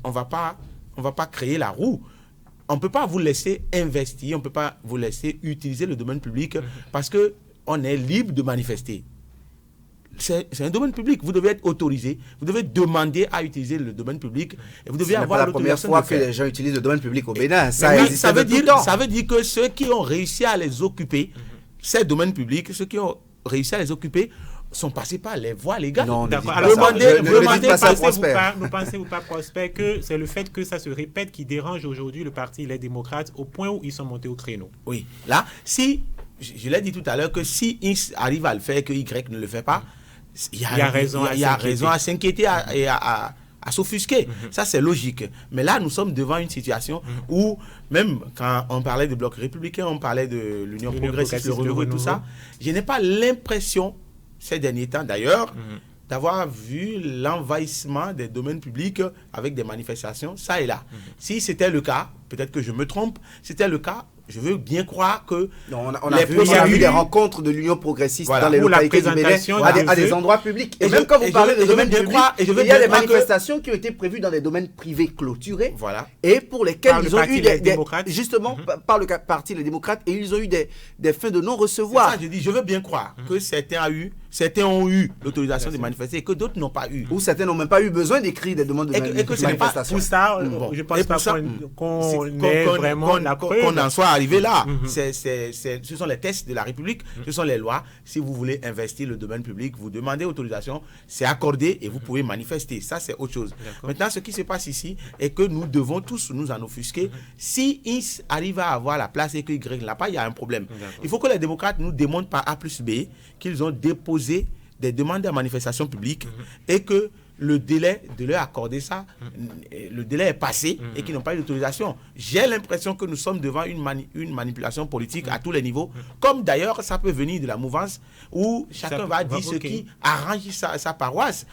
on va pas créer la roue. On ne peut pas vous laisser investir, on ne peut pas vous laisser utiliser le domaine public parce qu'on est libre de manifester. C'est un domaine public. Vous devez être autorisé. Vous devez demander à utiliser le domaine public. Et vous devez avoir l'autorisation. C'est la première fois que les gens utilisent le domaine public au Bénin. Ça veut dire que ceux qui ont réussi à les occuper, ces domaines publics, ceux qui ont réussi à les occuper, sont passés par les voies légales. Non, d'accord. Alors, ne pensez-vous pas, Prosper, que c'est le fait que ça se répète qui dérange aujourd'hui le parti Les Démocrates au point où ils sont montés au créneau? Oui. Là, si, je l'ai dit tout à l'heure, que si X arrive à le faire et que Y ne le fait pas, il y a raison à s'inquiéter et à s'offusquer. Ça, c'est logique. Mais là, nous sommes devant une situation où, même quand on parlait de bloc républicain, on parlait de l'Union progressiste, le renouveau et tout ça, je n'ai pas l'impression, ces derniers temps d'ailleurs, d'avoir vu l'envahissement des domaines publics avec des manifestations, ça et là. Si c'était le cas, peut-être que je me trompe, si c'était le cas, je veux bien croire que... Non, on a vu des rencontres de l'Union progressiste dans les localités du Bénin à des endroits publics. Et même quand vous parlez de domaines publics, il y a des manifestations qui ont été prévues dans des domaines privés clôturés et pour lesquels ils ont eu justement par le parti Les Démocrates, et ils ont eu des fins de non-recevoir. C'est ça, je dis, je veux bien croire que certains ont eu l'autorisation de manifester et que d'autres n'ont pas eu. Ou certains n'ont même pas eu besoin d'écrire des demandes de manifestation. Pour ça, je pense pas qu'on ait vraiment la preuve. Qu'on en soit arrivé là. Ce sont les tests de la République, ce sont les lois. Si vous voulez investir le domaine public, vous demandez autorisation, c'est accordé et vous pouvez manifester. Ça, c'est autre chose. Maintenant, ce qui se passe ici est que nous devons tous nous en offusquer. Si X arrive à avoir la place et que Y ne l'a pas, il y a un problème. Il faut que les démocrates nous démontrent par A plus B qu'ils ont déposé des demandes de manifestation publique et que le délai de leur accorder ça, le délai est passé et qu'ils n'ont pas eu d'autorisation. J'ai l'impression que nous sommes devant une manipulation politique à tous les niveaux, comme d'ailleurs ça peut venir de la mouvance où chacun va dire ce qui arrange sa paroisse.